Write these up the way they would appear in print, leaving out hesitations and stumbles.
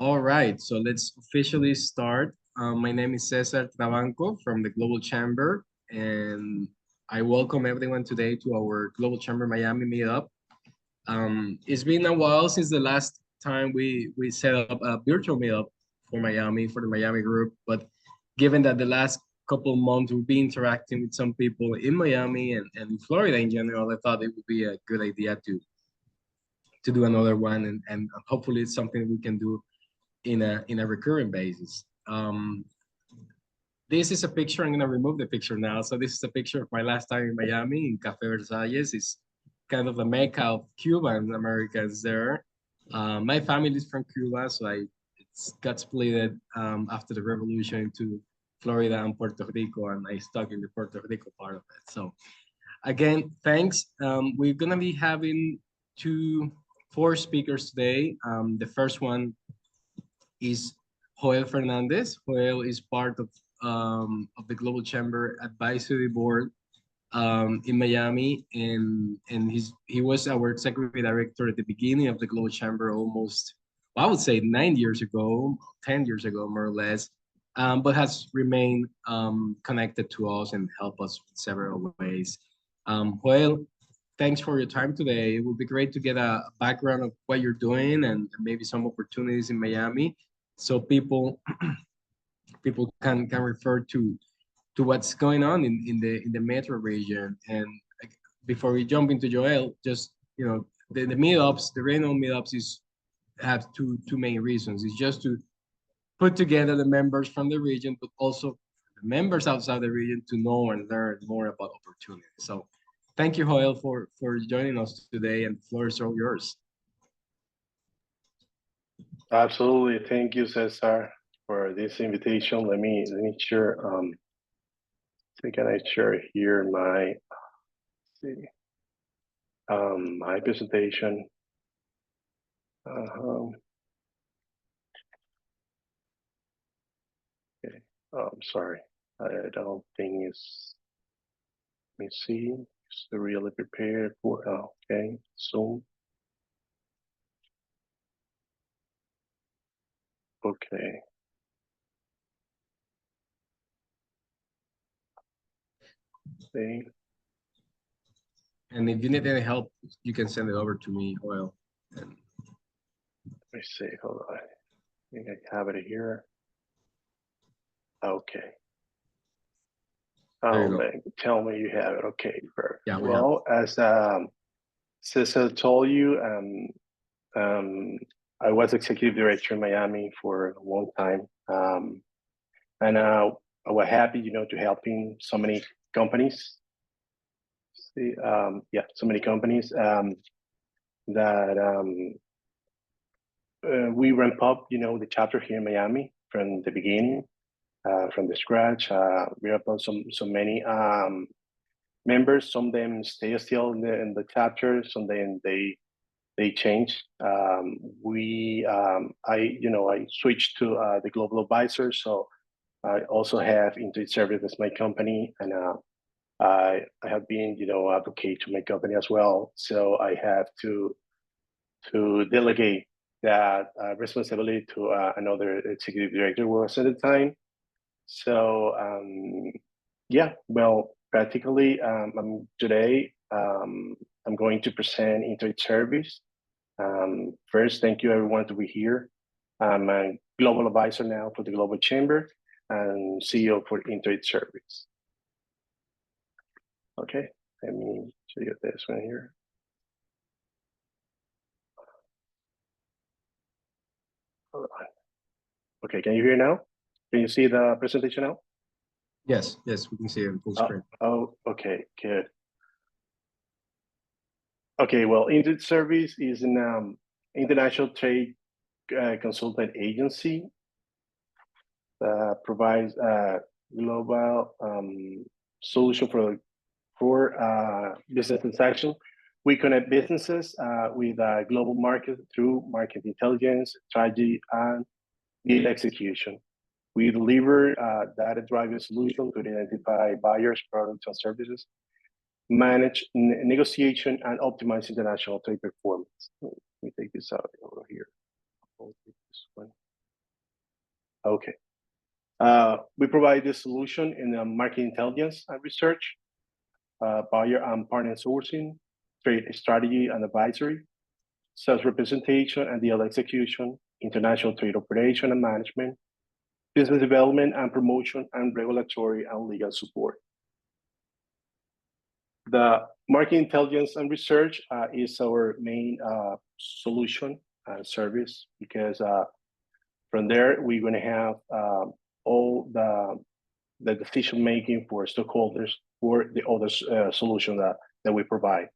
All right, so let's officially start. My name is César Trabanco from the Global Chamber, and I welcome everyone today to our Global Chamber Miami Meetup. It's been a while since the last time we set up a virtual meetup for Miami, for the Miami group, but given that the last couple of months we've been interacting with some people in Miami and Florida in general, I thought it would be a good idea to do another one, and hopefully it's something we can do in a recurring basis. This is a picture. I'm gonna remove the picture now. So this is a picture of my last time in Miami in Cafe Versalles. It's kind of the mecca of Cuban Americans there. My family is from Cuba, so it's got split after the revolution into Florida and Puerto Rico, and I stuck in the Puerto Rico part of it. So again, thanks. We're gonna be having four speakers today. The first one is Joel Fernandez. Joel is part of the Global Chamber Advisory Board in Miami, and he was our executive director at the beginning of the Global Chamber almost, well, I would say 9 years ago, 10 years ago, more or less, but has remained connected to us and helped us in several ways. Joel, thanks for your time today. It would be great to get a background of what you're doing and maybe some opportunities in Miami, so people can refer to what's going on in the metro region. And like, before we jump into Joel, just the meetups, the regional meetups have two main reasons. It's just to put together the members from the region, but also the members outside the region to know and learn more about opportunities. So thank you, Joel, for joining us today, and the floor is all yours. Absolutely. Thank you, Cesar, for this invitation. Let me share. So can I share here my my presentation? Okay. Sorry. I don't think it's. Let me see. It's really prepared for. Okay. Zoom. Okay. See. And if you need any help, you can send it over to me, Joel. Let me see. Hold on. I think I have it here. Okay. Oh man, tell me you have it. Okay, perfect. Yeah, well, as Cesar told you, I was executive director in Miami for a long time, and I was happy, to helping so many companies. See, so many companies that we ramp up, the chapter here in Miami from the beginning, from the scratch. We have so many members. Some of them stay still in the chapter. Some of them they change. I switched to the global advisor, so I also have Intuit Service as my company, and I have been advocate to my company as well. So I have to delegate that responsibility to another executive director who was at the time. So well, practically today I'm going to present Intuit Service. First, thank you everyone to be here. I'm a global advisor now for the Global Chamber and CEO for Intuit Service. Okay, let me show you this one here. Hold on. Okay, can you hear now? Can you see the presentation now? Yes, we can see it on full screen. Oh, okay, good. Okay, well, Intuit Service is an international trade consultant agency that provides a global solution for business transaction. We connect businesses with global markets through market intelligence, strategy, and deal execution. We deliver data-driven solutions to identify buyers, products, and services, manage negotiation, and optimize international trade performance. Let me take this out over here. I'll take this one. We provide this solution in market intelligence and research, buyer and partner sourcing, trade strategy and advisory, sales representation and deal execution, international trade operation and management, business development and promotion, and regulatory and legal support. The market intelligence and research is our main solution service, because from there we're going to have all the decision making for stakeholders for the other solution that we provide.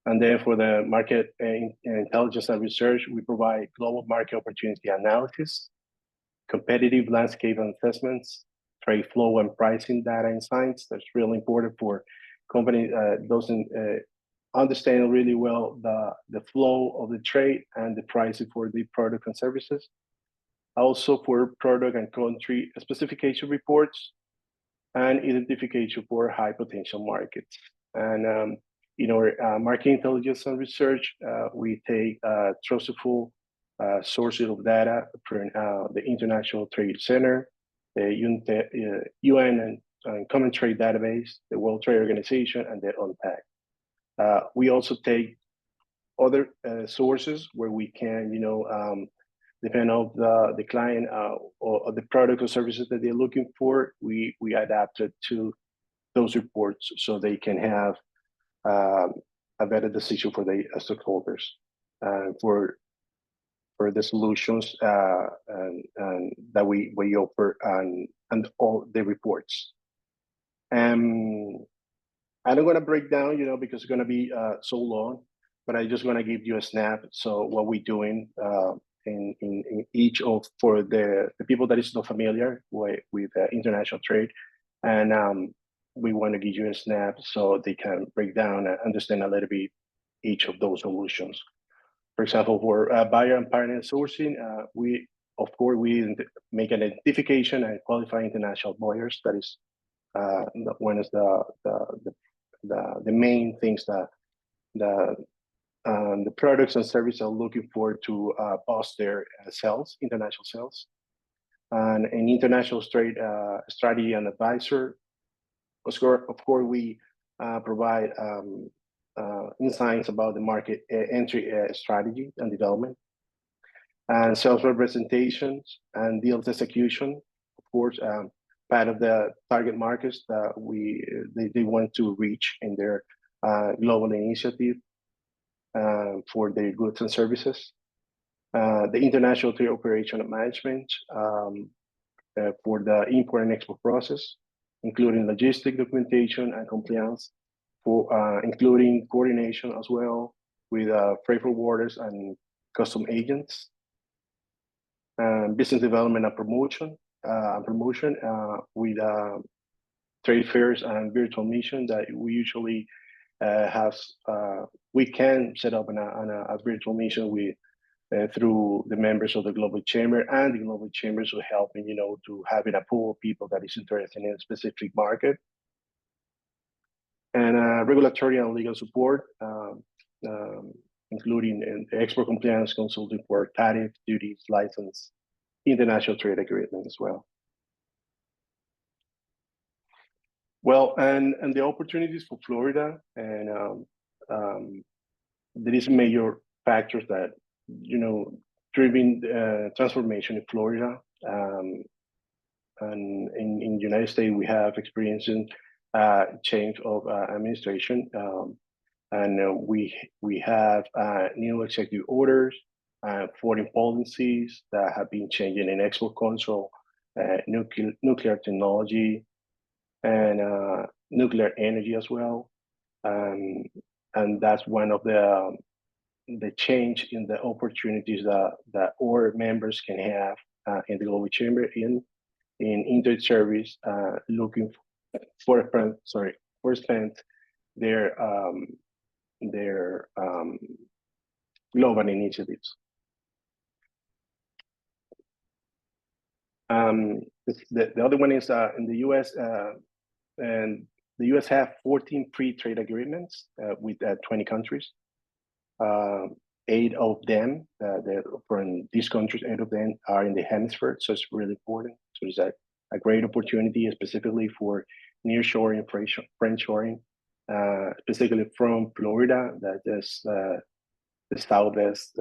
And then for the market intelligence and research, we provide global market opportunity analysis, competitive landscape assessments, trade flow and pricing data and science. That's really important for companies doesn't understand really well the flow of the trade and the pricing for the product and services. Also for product and country specification reports and identification for high potential markets. And in our market intelligence and research, we take trustful sources of data from the International Trade Center, the UN and Common Trade Database, the World Trade Organization, and the UNTAC. We also take other sources where we can, depend on the client or the product or services that they're looking for, we adapt it to those reports so they can have a better decision for the stakeholders for the solutions and that we offer and all the reports. I'm not going to break down, because it's going to be so long, but I just want to give you a snap. So what we're doing in each of, for the people that is not familiar with international trade, and we want to give you a snap so they can break down and understand a little bit each of those solutions. For example, for buyer and partner sourcing, we make an identification and qualify international buyers. That is one of the main things that the products and services are looking for to boost their sales, international sales. And an international trade strategy and advisor. Of course, we provide insights about the market entry strategy and development, and sales representations and deals execution. Of course, part of the target markets that they want to reach in their global initiative for their goods and services. The international trade operation and management for the import and export process, including logistic documentation and compliance, for including coordination as well with freight forwarders and custom agents. Business development and promotion with trade fairs and virtual mission that we usually have. We can set up on a virtual mission with through the members of the Global Chamber, and the Global Chambers will help in, to having a pool of people that is interested in a specific market. And regulatory and legal support, including export compliance consulting for tariff, duties, license, international trade agreement as well. Well, and the opportunities for Florida, and there is major factors that, driving transformation in Florida. And in the United States, we have experiencing change of administration, and we have new executive orders, foreign policies that have been changing in export control, nuclear technology, and nuclear energy as well. And that's one of the change in the opportunities that our members can have in the Global Chamber in inter-service, looking for spend their global initiatives. The other one is in the U.S. And the U.S. have 14 free trade agreements with 20 countries. 8 of them, from these countries, 8 of them are in the hemisphere, so it's really important. So it's a great opportunity, specifically for nearshoring, friendshoring, specifically from Florida, that is the southwest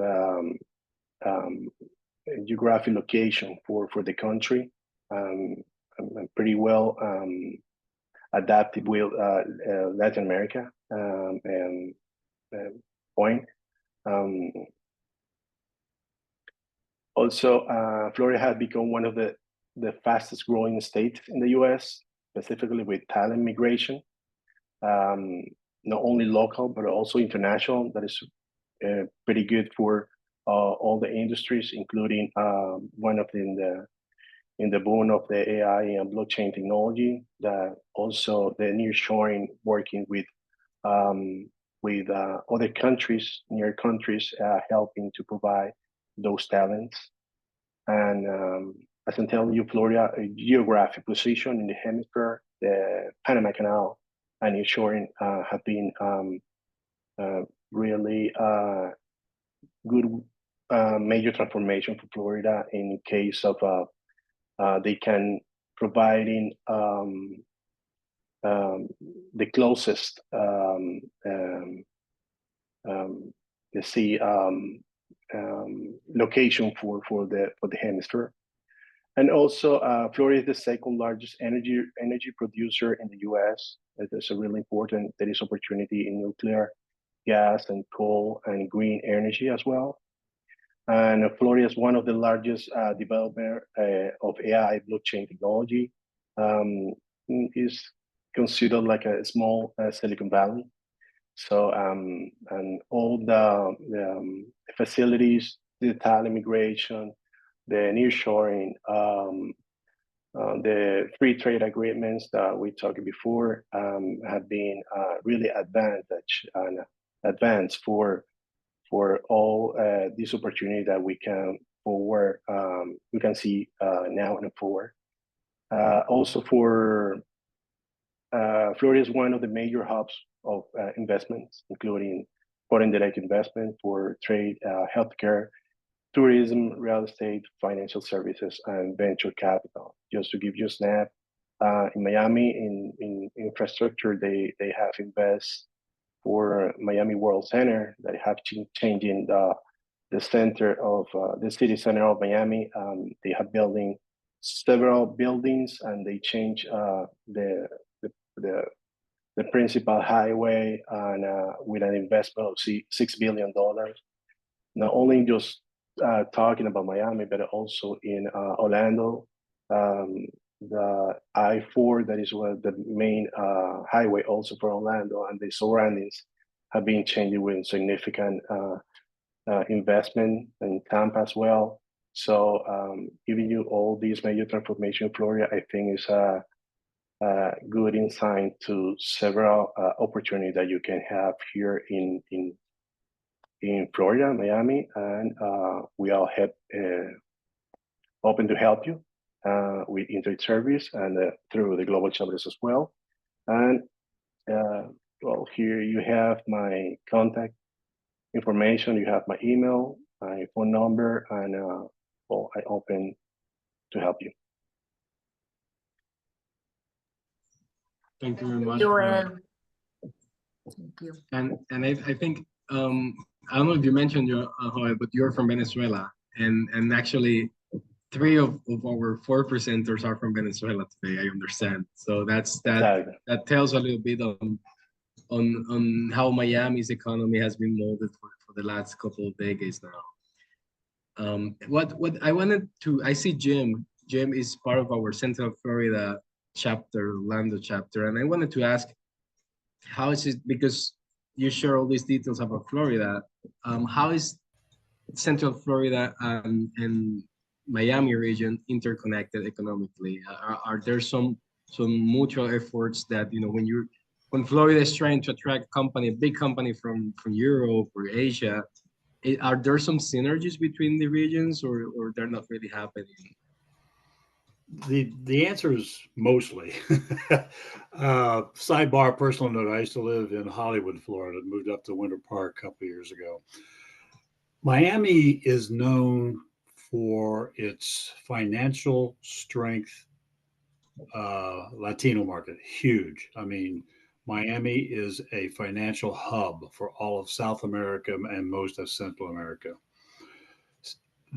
geographic location for the country. I'm pretty well adapted with Latin America and point. Also, Florida has become one of the fastest growing states in the US, specifically with talent migration, not only local, but also international. That is pretty good for all the industries, including one of them in the boom of the AI and blockchain technology, that also the nearshoring, working with other countries, near countries, helping to provide those talents. And as I'm telling you, Florida, a geographic position in the hemisphere, the Panama Canal and nearshoring have been really good major transformation for Florida in case of they can providing the closest the sea location for the hemisphere. And also, Florida is the second largest energy producer in the U.S. It is a really important. There is opportunity in nuclear, gas, and coal, and green energy as well. And Florida is one of the largest developer of AI blockchain technology. Is considered like a small Silicon Valley. So and all the facilities, the talent immigration, the nearshoring, the free trade agreements that we talked before have been really advanced for all this opportunity that we can see now and forward. Also, for Florida is one of the major hubs of investments, including foreign direct investment for trade, healthcare, tourism, real estate, financial services, and venture capital. Just to give you a snap, in Miami, in infrastructure, they have invest for Miami World Center. They have changing the center of the city center of Miami. They have building several buildings, and they change the principal highway, and with an investment of $6 billion. Not only just talking about Miami, but also in Orlando, the I-4, that is one of the main highway also for Orlando, and the surroundings have been changing with significant investment in Tampa as well. So giving you all these major transformation in Florida, I think is a good insight to several opportunities that you can have here in Florida, Miami, and we all have open to help you with internet service and through the global chambers as well. And well, here you have my contact information. You have my email, my phone number, and well, I open to help you. Thank you very much. Joel. Thank you. And I think I don't know if you mentioned Joel, but you're from Venezuela, and actually 3 of our 4 presenters are from Venezuela today. I understand. So that tells a little bit on how Miami's economy has been molded for the last couple of decades now. What I wanted to, I see Jim is part of our Central Florida chapter, Orlando chapter, and I wanted to ask, how is it, because you share all these details about Florida, how is Central Florida and Miami region interconnected economically? Are there some mutual efforts that, you know, when Florida is trying to attract big company from Europe or Asia, are there some synergies between the regions, or they're not really happening? The answer is mostly. Sidebar, personal note, I used to live in Hollywood, Florida, moved up to Winter Park a couple of years ago. Miami is known for its financial strength. Latino market, huge. I mean, Miami is a financial hub for all of South America and most of Central America.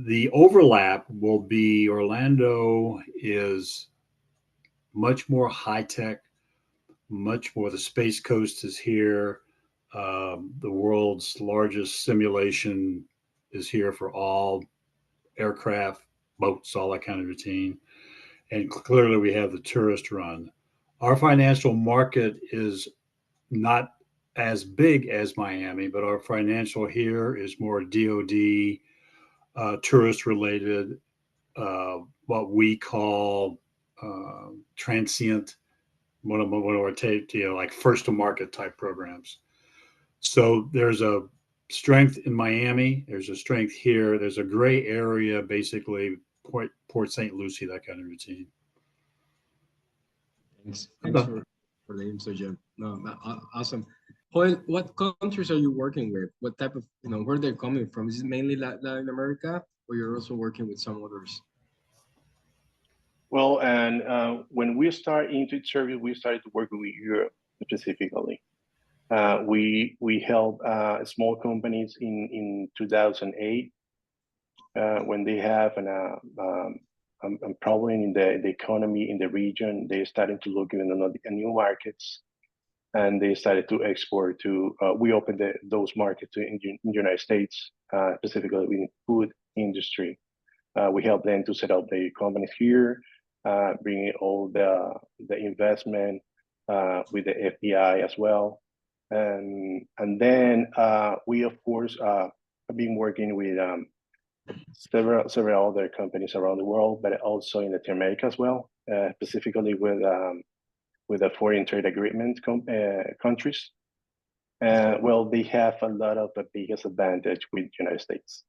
The overlap will be Orlando is much more high tech, much more. The Space Coast is here. The world's largest simulation is here for all aircraft, boats, all that kind of routine. And clearly, we have the tourist run. Our financial market is not as big as Miami, but our financial here is more DoD, tourist related, what we call transient, one of our like first to market type programs. So there's a strength in Miami. There's a strength here. There's a gray area, basically Port St. Lucie, that kind of routine. Thanks for the info, Jim. No, awesome. What countries are you working with? What type of, where they're coming from? Is it mainly Latin America, or you're also working with some others? Well, and when we started into service, we started to work with Europe specifically. We help small companies in 2008 when they have a problem in the economy in the region. They started to look in new markets, and they started to export to. We opened those markets in the United States, specifically in the food industry. We help them to set up their companies here, bringing all the investment with the FDI as well. And then we, of course, have been working with several other companies around the world, but also in Latin America as well, specifically with the foreign trade agreement countries. Well, they have a lot of the biggest advantage with the United States.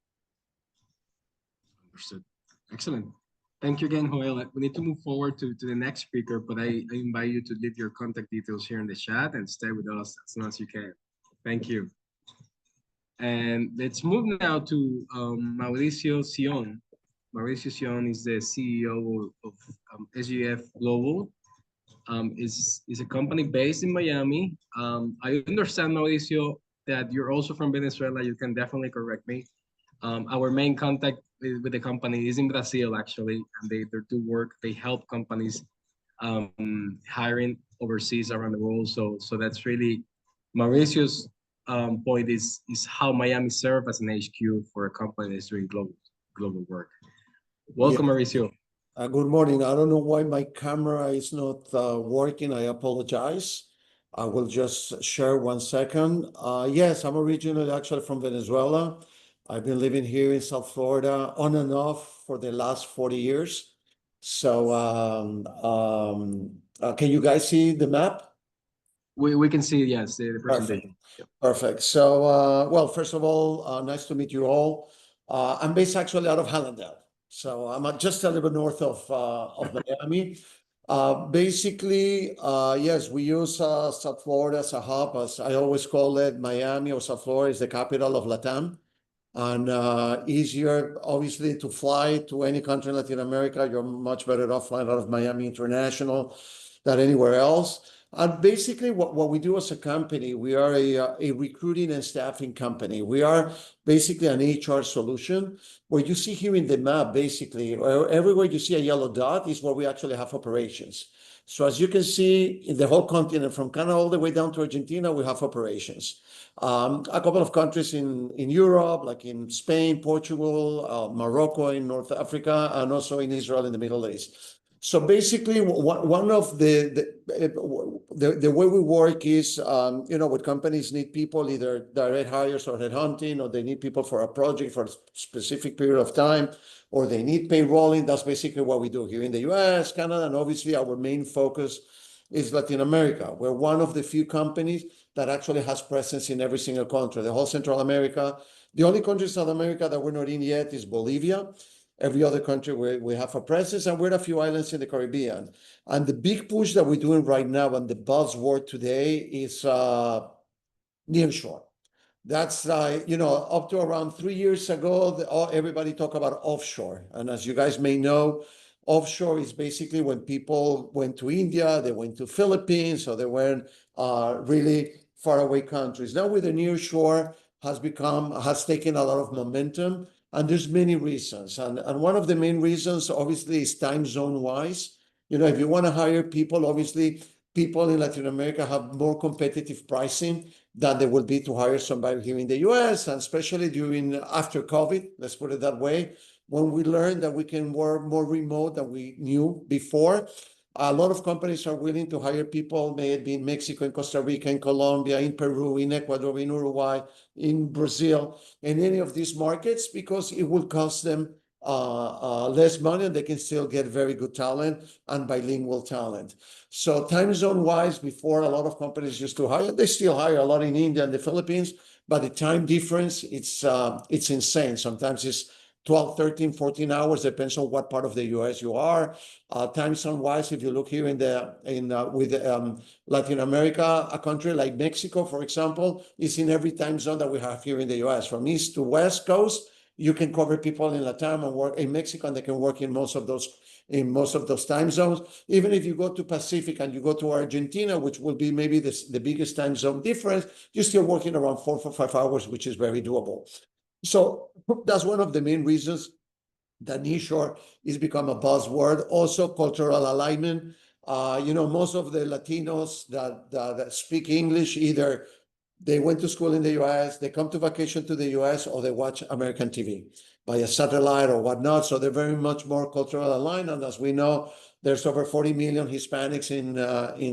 Understood. Excellent. Thank you again, Joel. We need to move forward to the next speaker, but I invite you to leave your contact details here in the chat and stay with us as long as you can. Thank you. And let's move now to Mauricio Sion. Mauricio Sion is the CEO of SGF Global. Is a company based in Miami. I understand, Mauricio, that you're also from Venezuela. You can definitely correct me. Our main contact with the company is in Brazil, actually, and they do work. They help companies hiring overseas around the world. So that's really Mauricio's point is how Miami serves as an HQ for a company that's doing global work. Welcome, yeah. Mauricio. Good morning. I don't know why my camera is not working. I apologize. I will just share 1 second. Yes, I'm originally actually from Venezuela. I've been living here in South Florida on and off for the last 40 years. So can you guys see the map? We can see, yes, the presentation. Perfect. So, well, first of all, nice to meet you all. I'm based actually out of Hallandale. So I'm just a little bit north of Miami. Basically, yes, we use South Florida as a hub. As I always call it, Miami or South Florida is the capital of Latam. And easier, obviously, to fly to any country in Latin America. You're much better off flying out of Miami International than anywhere else. And basically, what we do as a company, we are a recruiting and staffing company. We are basically an HR solution. Where you see here in the map, basically, everywhere you see a yellow dot is where we actually have operations. So as you can see, in the whole continent, from Canada all the way down to Argentina, we have operations. A couple of countries in Europe, like in Spain, Portugal, Morocco in North Africa, and also in Israel in the Middle East. So basically, one of the way we work is, when companies need people, either direct hires or headhunting, or they need people for a project for a specific period of time, or they need payrolling. That's basically what we do here in the US, Canada, and obviously our main focus is Latin America. We're one of the few companies that actually has presence in every single country, the whole Central America. The only country in South America that we're not in yet is Bolivia. Every other country we have a presence, and we're in a few islands in the Caribbean. And the big push that we're doing right now, and the buzzword today, is nearshore. That's you know, up to around 3 years ago, everybody talk about offshore. And as you guys may know, offshore is basically when people went to India, they went to Philippines, or they went really far away countries. Now with the nearshore has taken a lot of momentum, and there's many reasons. And one of the main reasons, obviously, is time zone wise. You know, if you want to hire people, obviously, people in Latin America have more competitive pricing than they will be to hire somebody here in the US, and especially after COVID, let's put it that way, when we learned that we can work more remote than we knew before. A lot of companies are willing to hire people, may it be in Mexico, in Costa Rica, in Colombia, in Peru, in Ecuador, in Uruguay, in Brazil, in any of these markets, because it will cost them less money, and they can still get very good talent and bilingual talent. So time zone wise, before, a lot of companies used to hire, they still hire a lot in India and the Philippines, but the time difference, it's insane. Sometimes it's 12, 13, 14 hours, depends on what part of the US you are. Time zone wise, if you look here with Latin America, a country like Mexico, for example, is in every time zone that we have here in the US. From east to west coast, you can cover people in Latam and work in Mexico, and they can work in most of those time zones. Even if you go to Pacific and you go to Argentina, which will be maybe the biggest time zone difference, you're still working around 4 or 5 hours, which is very doable. So that's one of the main reasons that nearshore is become a buzzword. Also, cultural alignment. You know, most of the Latinos that speak English, either they went to school in the US, they come to vacation to the US, or they watch American TV via satellite or whatnot. So they're very much more cultural aligned. And as we know, there's over 40 million Hispanics in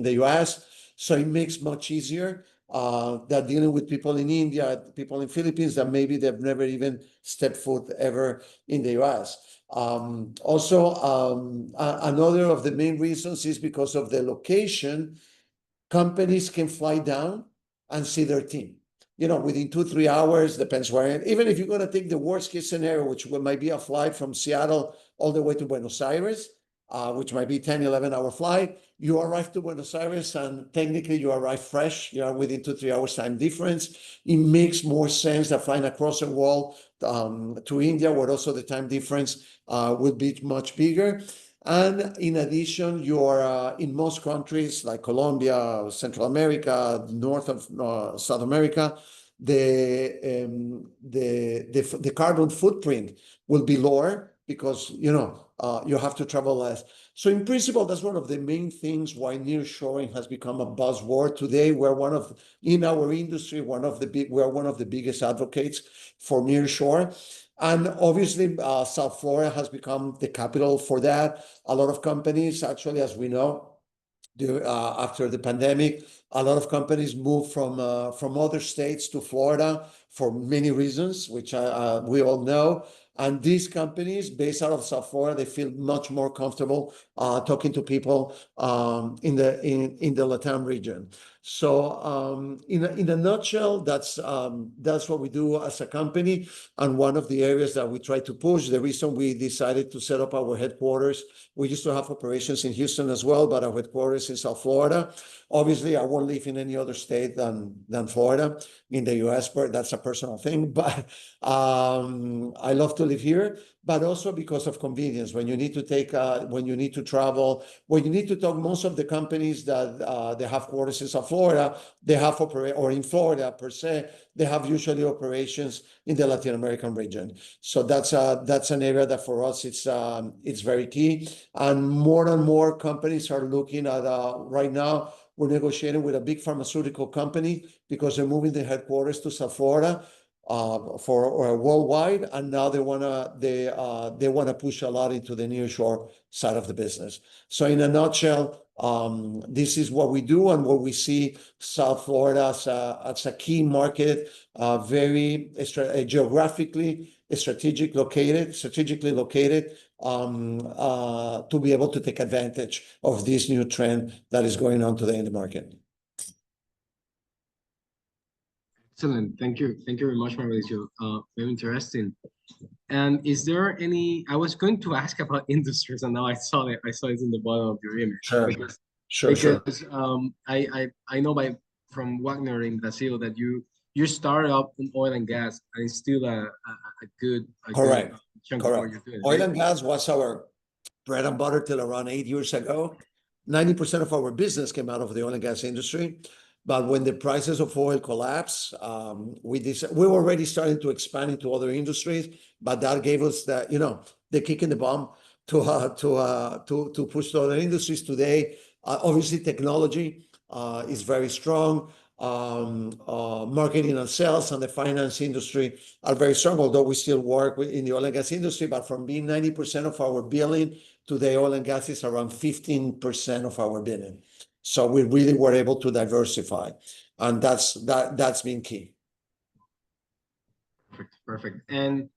the US. So it makes much easier than dealing with people in India, people in Philippines that maybe they've never even stepped foot ever in the US. Another of the main reasons is because of the location. Companies can fly down and see their team, you know, within 2-3 hours, depends where. Even if you're going to take the worst case scenario, which might be a flight from Seattle all the way to Buenos Aires, which might be 10-11 hour flight, you arrive to Buenos Aires and technically you arrive fresh, you are within 2-3 hours time difference. It makes more sense than flying across the wall to India, where also the time difference would be much bigger. And in addition, you're in most countries like Colombia, Central America, north of South America, the carbon footprint will be lower because, you know, you have to travel less. So in principle, that's one of the main things why nearshoring has become a buzzword today. In our industry, we're one of the biggest advocates for nearshore. And obviously, South Florida has become the capital for that. A lot of companies, actually, as we know, after the pandemic, a lot of companies moved from other states to Florida for many reasons, which we all know. And these companies based out of South Florida, they feel much more comfortable talking to people in the Latam region. So in a nutshell, that's what we do as a company, and one of the areas that we try to push. The reason we decided to set up our headquarters, we used to have operations in Houston as well, but our headquarters in South Florida. Obviously, I won't live in any other state than Florida in the US, but that's a personal thing. But I love to live here, but also because of convenience. When you need to travel, when you need to talk, most of the companies that they have quarters in South Florida, they have or in Florida per se, they have usually operations in the Latin American region. So that's an area that for us it's very key. And more companies are looking at right now. We're negotiating with a big pharmaceutical company because they're moving the headquarters to South Florida for worldwide, and now they wanna push a lot into the nearshore side of the business. So in a nutshell, this is what we do and what we see South Florida as a key market, very geographically strategically located to be able to take advantage of this new trend that is going on today in the market. Excellent. Thank you. Thank you very much, Mauricio. Very interesting. And is there any, I was going to ask about industries, and now I saw it in the bottom of your image. Sure. Because I know from Wagner in Brazil that you you started up in oil and gas, and it's still a good Correct. chunk of what Correct. you're doing, Oil right? and gas was our bread and butter till around 8 years ago. 90% of our business came out of the oil and gas industry. But when the prices of oil collapsed, we were already starting to expand into other industries, but that gave us the kick in the bum to push to other industries. Today, obviously, technology is very strong. Marketing and sales and the finance industry are very strong, although we still work in the oil and gas industry. But from being 90% of our billing, today oil and gas is around 15% of our billing. So we really were able to diversify, and that's been key. Perfect. And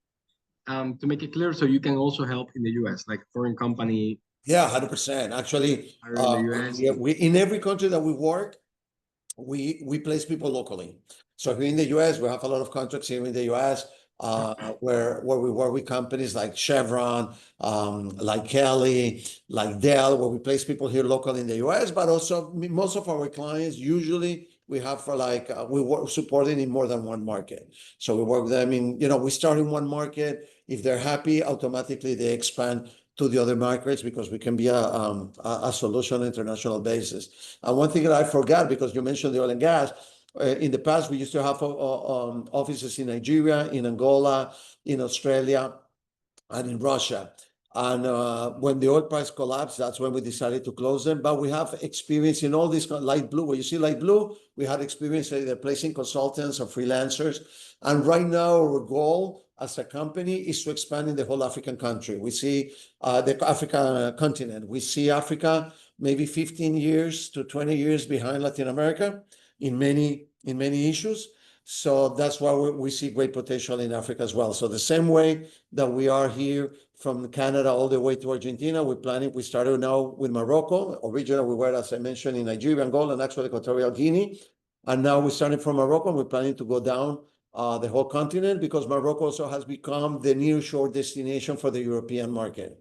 to make it clear, so you can also help in the US, like foreign company. Yeah, 100%. Actually, in the US. we in every country that we work, we place people locally. So here in the US, we have a lot of contracts here in the US, where we work with companies like Chevron, like Kelly, like Dell, where we place people here locally in the US, but also most of our clients, usually we have we work supporting in more than one market. So we work with them we start in one market. If they're happy, automatically they expand to the other markets, because we can be a solution on an international basis. And one thing that I forgot, because you mentioned the oil and gas, in the past, we used to have offices in Nigeria, in Angola, in Australia, and in Russia. And when the oil price collapsed, that's when we decided to close them. But we have experience in all this light blue. Where you see light blue, we had experience either placing consultants or freelancers. And right now, our goal as a company is to expand in the whole African country. We see the African continent. We see Africa maybe 15 years to 20 years behind Latin America in many issues. So that's why we see great potential in Africa as well. So the same way that we are here from Canada all the way to Argentina, we started now with Morocco. Originally, we were, as I mentioned, in Nigeria, Angola, and actually Equatorial Guinea. And now we started from Morocco, and we're planning to go down the whole continent, because Morocco also has become the nearshore destination for the European market.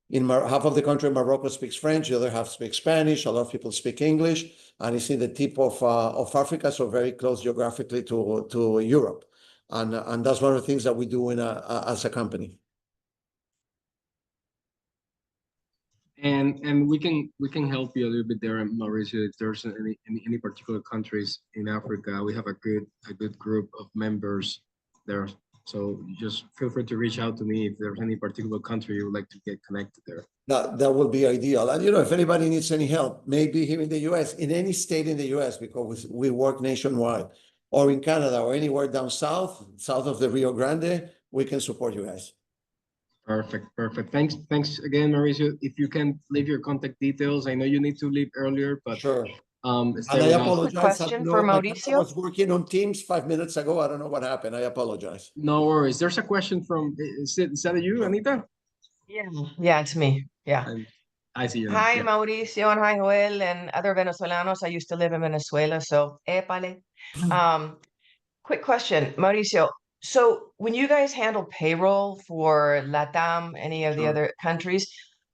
In half of the country, Morocco speaks French, the other half speaks Spanish, a lot of people speak English, and it's in the tip of Africa, so very close geographically to Europe. And that's one of the things that we do as a company. And we can help you a little bit there, Mauricio. If there's any particular countries in Africa, we have a good group of members there. So just feel free to reach out to me if there's any particular country you would like to get connected there. That would be ideal. And if anybody needs any help, maybe here in the US, in any state in the US, because we work nationwide, or in Canada, or anywhere down south of the Rio Grande, we can support you guys. Perfect. Thanks again, Mauricio. If you can leave your contact details, I know you need to leave earlier, but sure. And I apologize. Question for Mauricio. I was working on Teams 5 minutes ago. I don't know what happened. I apologize. No worries. There's a question from, is that you, Anita? Yeah, it's me. Yeah. I see you. Hi, Yeah. Mauricio, and hi, Joel, and other Venezolanos. I used to live in Venezuela, so épale. Quick question, Mauricio. So when you guys handle payroll for LATAM, any of the Sure. other countries,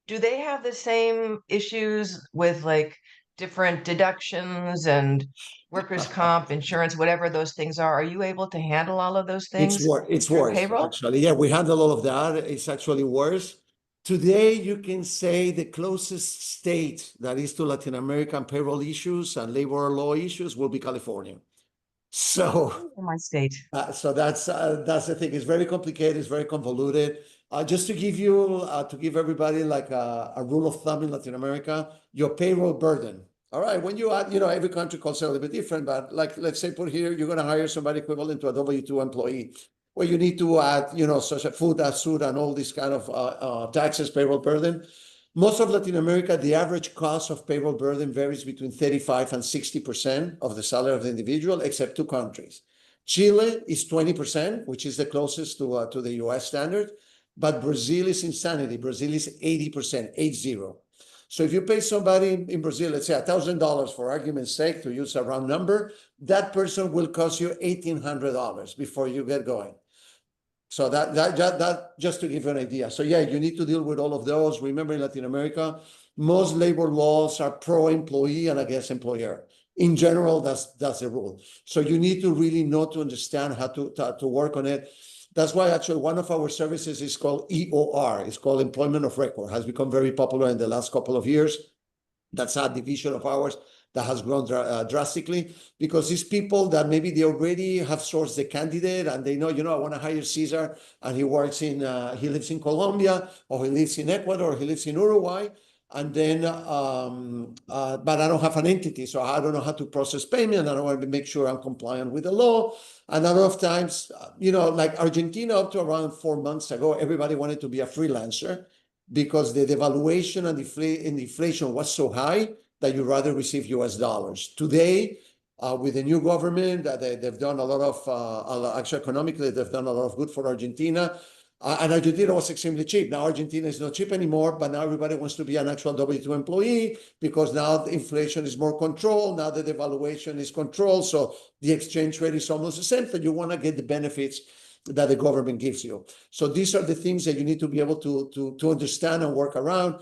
do they have the same issues with like different deductions and workers' comp, insurance, whatever those things are? Are you able to handle all of those things? It's through worse, payroll? actually. Yeah, we handle all of that. It's actually worse. Today, you can say the closest state that is to Latin American payroll issues and labor law issues will be California. So, My state. so that's the thing. It's very complicated. It's very convoluted. Just to give everybody like a rule of thumb in Latin America, your payroll burden. All right, when you add, every country calls it a little bit different, but like, let's say put here, you're going to hire somebody equivalent to a W-2 employee, where you need to add, such a food, suit, and all this kind of taxes, payroll burden. Most of Latin America, the average cost of payroll burden varies between 35 and 60% of the salary of the individual, except two countries. Chile is 20%, which is the closest to the US standard, but Brazil is insanity. Brazil is 80%, 80. So if you pay somebody in Brazil, let's say $1,000 for argument's sake, to use a round number, that person will cost you $1,800 before you get going. So that just to give you an idea. So yeah, you need to deal with all of those. Remember, in Latin America, most labor laws are pro-employee and against employer. In general, that's the rule. So you need to really know to understand how to work on it. That's why actually one of our services is called EOR. It's called Employment of Record. Has become very popular in the last couple of years. That's a division of ours that has grown drastically, because these people that maybe they already have sourced the candidate and they know, I want to hire César, and he lives in Colombia, or he lives in Ecuador, or he lives in Uruguay. And then, but I don't have an entity, so I don't know how to process payment. I don't want to make sure I'm compliant with the law. And a lot of times, like Argentina, up to around 4 months ago, everybody wanted to be a freelancer because the devaluation and inflation was so high that you rather receive US dollars. Today, with the new government, they've done a lot of, actually economically, they've done a lot of good for Argentina. And Argentina was extremely cheap. Now Argentina is not cheap anymore, but now everybody wants to be an actual W-2 employee because now the inflation is more controlled. Now the devaluation is controlled. So the exchange rate is almost the same, but you want to get the benefits that the government gives you. So these are the things that you need to be able to understand and work around.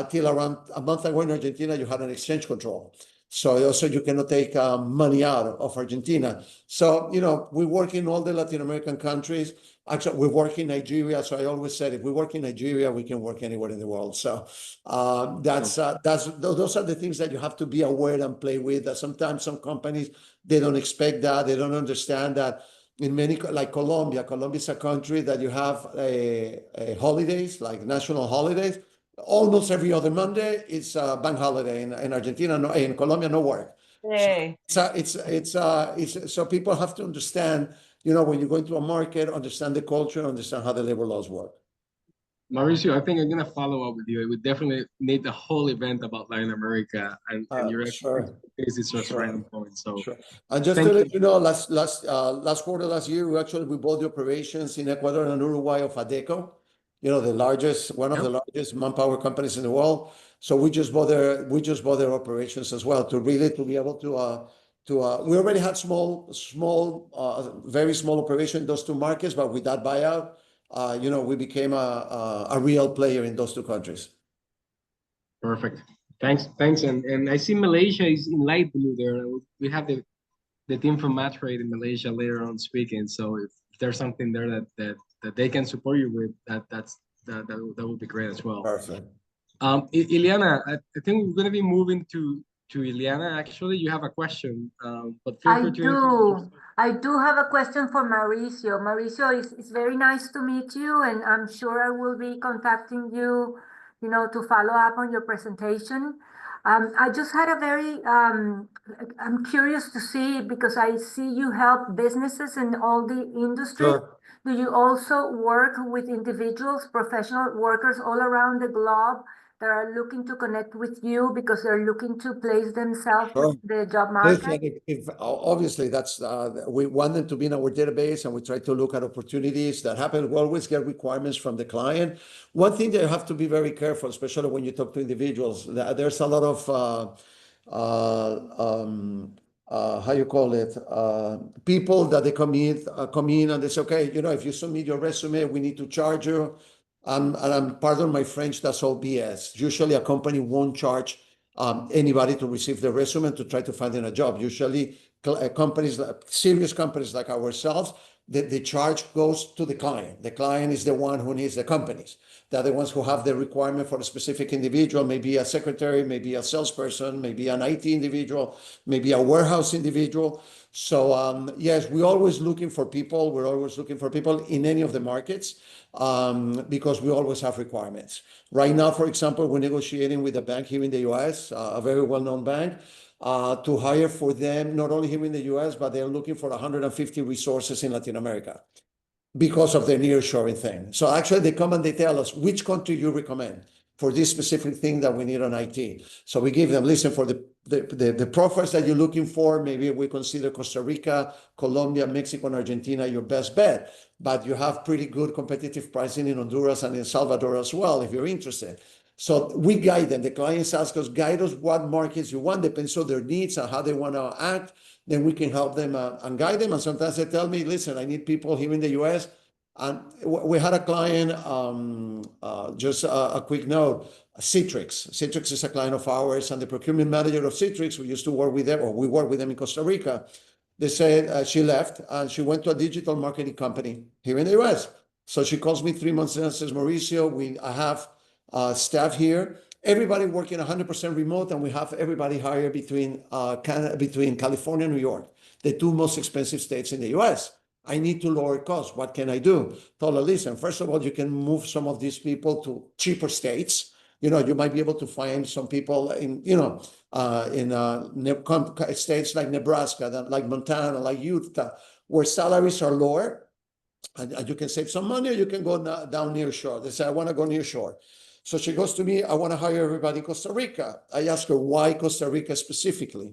Till around a month ago in Argentina, you had an exchange control. So also you cannot take money out of Argentina. So, we work in all the Latin American countries. Actually, we work in Nigeria. So I always said, if we work in Nigeria, we can work anywhere in the world. So those are the things that you have to be aware and play with. That sometimes some companies, they don't expect that. They don't understand that. In many, like Colombia is a country that you have a holidays, like national holidays. Almost every other Monday is a bank holiday in Argentina. No, in Colombia, no work. Yay. So so people have to understand, when you go into a market, understand the culture, understand how the labor laws work. Mauricio, I think I'm gonna follow up with you. We definitely need the whole event about Latin America, and your Sure. expertise is just Sure. right on point. So Sure. And just to thank let you. you know, last quarter, last year, we bought the operations in Ecuador and Uruguay of Adeco, one of the largest manpower companies in the world. So we just bought their operations as well to be able to we already had very small operation in those two markets, but with that buyout, we became a real player in those two countries. Perfect. Thanks. And I see Malaysia is in light blue there. We have the team from Match Rate in Malaysia later on speaking. So if there's something there that they can support you with, that would be great as well. Perfect. Ileana, I think we're gonna be moving to Ileana. Actually, you have a question, but feel free to. I do have a question for Mauricio. Mauricio, it's very nice to meet you, and I'm sure I will be contacting you, to follow up on your presentation. I just had I'm curious to see, because I see you help businesses in all the industry. Sure. Do you also work with individuals, professional workers all around the globe that are looking to connect with you because they're looking to place themselves Sure. in the job market? Listen, obviously that's we want them to be in our database, and we try to look at opportunities that happen. We always get requirements from the client. One thing that you have to be very careful, especially when you talk to individuals, there's a lot of how you call it, people that they come in and they say, okay, if you submit your resume, we need to charge you. And pardon my French, that's all BS. Usually a company won't charge anybody to receive the resume and to try to find them a job. Usually serious companies like ourselves, the charge goes to the client. The client is the one who needs the companies. They're the ones who have the requirement for a specific individual, maybe a secretary, maybe a salesperson, maybe an IT individual, maybe a warehouse individual. So yes, we're always looking for people. We're always looking for people in any of the markets because we always have requirements. Right now, for example, we're negotiating with a bank here in the US, a very well-known bank, to hire for them, not only here in the US, but they're looking for 150 resources in Latin America because of the nearshoring thing. So actually they come and they tell us which country you recommend for this specific thing that we need on IT. So we give them, listen, for the profiles that you're looking for, maybe we consider Costa Rica, Colombia, Mexico, and Argentina your best bet, but you have pretty good competitive pricing in Honduras and in Salvador as well, if you're interested. So we guide them. The clients ask us, guide us what markets you want, depends on their needs and how they want to act. Then we can help them and guide them. And sometimes they tell me, listen, I need people here in the US. And we had a client, just a quick note, Citrix. Citrix is a client of ours, and the procurement manager of Citrix, we used to work with them, or we work with them in Costa Rica. They said she left and she went to a digital marketing company here in the US. So she calls me 3 months in and says, Mauricio, I have staff here, everybody working 100% remote, and we have everybody hired between California and New York, the two most expensive states in the US. I need to lower costs. What can I do? Told her, listen, first of all, you can move some of these people to cheaper states. You might be able to find some people in, states like Nebraska, like Montana, like Utah, where salaries are lower, and you can save some money, or you can go down near shore. They say, I want to go near shore. So she goes to me, I want to hire everybody in Costa Rica. I ask her, why Costa Rica specifically?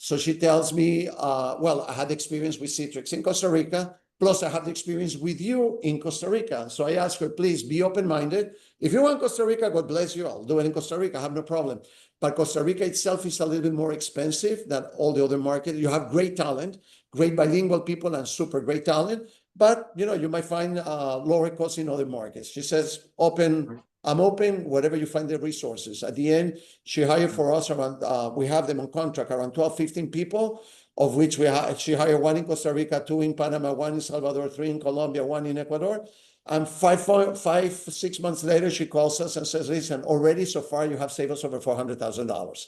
So she tells me, well, I had experience with Citrix in Costa Rica, plus I have the experience with you in Costa Rica. So I asked her, please be open-minded. If you want Costa Rica, God bless you. I'll do it in Costa Rica. I have no problem. But Costa Rica itself is a little bit more expensive than all the other markets. You have great talent, great bilingual people, and super great talent. But, you might find lower costs in other markets. She says, I'm open, whatever you find the resources. At the end, she hired for us around, we have them on contract, around 12, 15 people, of which she hired 1 in Costa Rica, 2 in Panama, 1 in Salvador, 3 in Colombia, 1 in Ecuador. And 6 months later, she calls us and says, listen, already so far you have saved us over $400,000.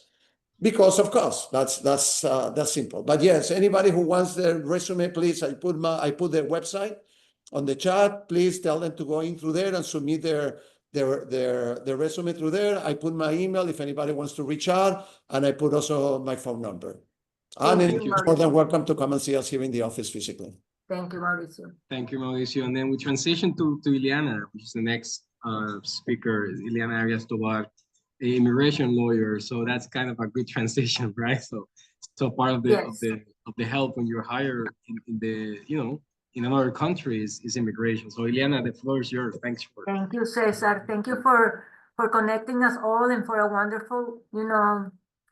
Because of course, that's simple. But yes, anybody who wants their resume, please, I put their website on the chat. Please tell them to go in through there and submit their resume through there. I put my email if anybody wants to reach out, and I put also my phone number. And you're more than welcome to come and see us here in the office physically. Thank you, Mauricio. Thank you, Mauricio. And then we transition to Ileana, which is the next speaker, Ileana Arias Tobar, an immigration lawyer. So that's kind of a good transition, right? So part of the of the help when you're hired in the in another country is immigration. So Ileana, the floor is yours. Thank you, César. Thank you for connecting us all, and for a wonderful,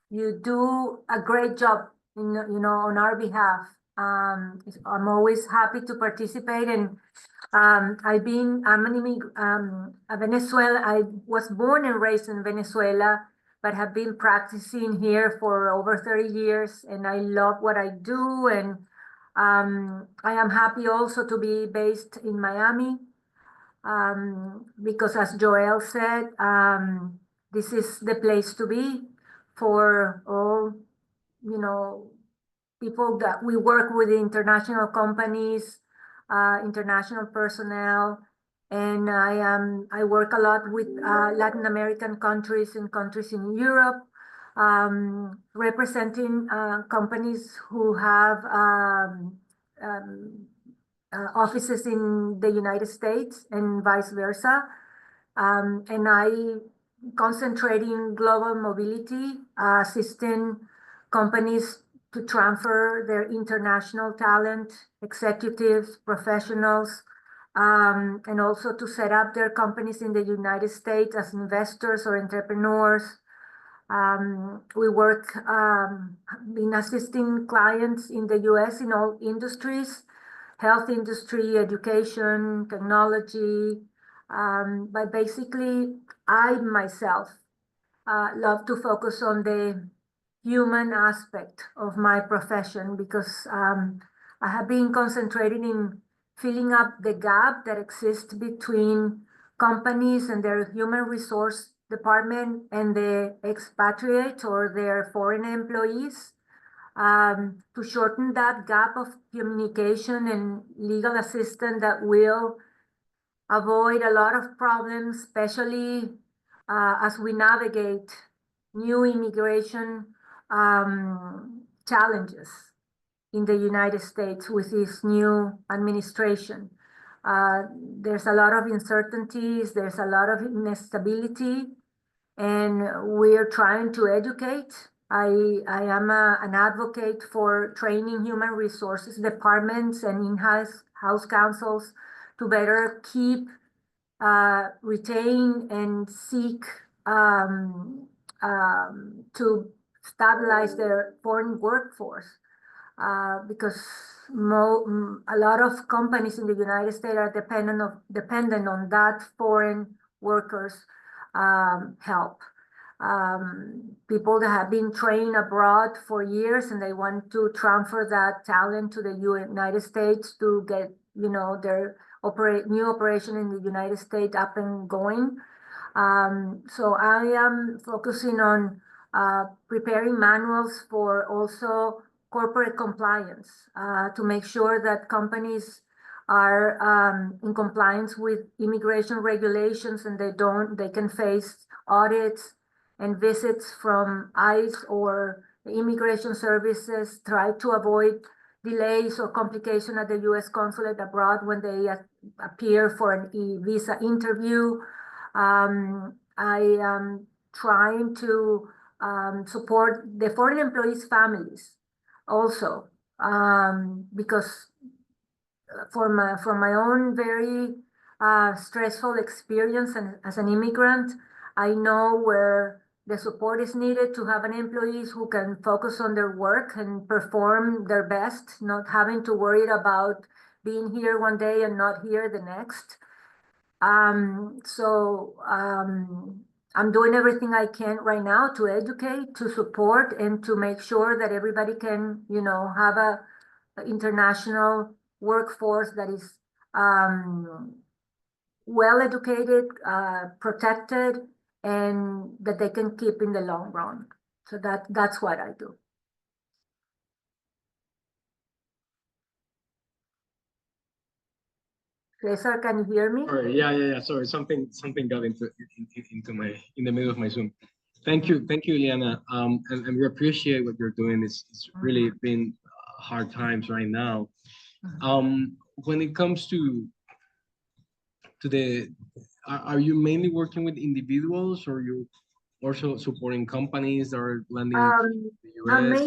you do a great job on our behalf. I'm always happy to participate, and I'm a Venezuela. I was born and raised in Venezuela, but have been practicing here for over 30 years, and I love what I do. And I am happy also to be based in Miami, because as Joel said, this is the place to be for all, people that we work with, international companies, international personnel. And I work a lot with Latin American countries and countries in Europe, representing companies who have offices in the United States and vice versa. And I concentrate in global mobility, assisting companies to transfer their international talent, executives, professionals, and also to set up their companies in the United States as investors or entrepreneurs. We work in assisting clients in the US in all industries, health industry, education, technology. But basically, I myself love to focus on the human aspect of my profession, because I have been concentrating in filling up the gap that exists between companies and their human resource department and the expatriates or their foreign employees, to shorten that gap of communication and legal assistance that will avoid a lot of problems, especially as we navigate new immigration challenges in the United States with this new administration. There's a lot of uncertainties, there's a lot of instability, and we're trying to educate. I am an advocate for training human resources departments and in-house councils to better keep, retain, and seek to stabilize their foreign workforce, because a lot of companies in the United States are dependent on that foreign workers help. People that have been trained abroad for years and they want to transfer that talent to the United States to get, you know, their new operation in the United States up and going. So I am focusing on preparing manuals for also corporate compliance to make sure that companies are in compliance with immigration regulations and they can face audits and visits from ICE or the immigration services, try to avoid delays or complication at the U.S. consulate abroad when they appear for an visa interview. I am trying to support the foreign employees' families also, because from my own very stressful experience and as an immigrant, I know where the support is needed to have an employees who can focus on their work and perform their best, not having to worry about being here one day and not here the next. I'm doing everything I can right now to educate, to support, and to make sure that everybody can, you know, have a international workforce that is well educated, protected, and that they can keep in the long run. So that's what I do. César, can you hear me? Sorry, yeah. Sorry, something got into the middle of my Zoom. Thank you, Ileana. And we appreciate what you're doing. It's really been hard times right now. When it comes to are you mainly working with individuals, or you also supporting companies that are landing in the US?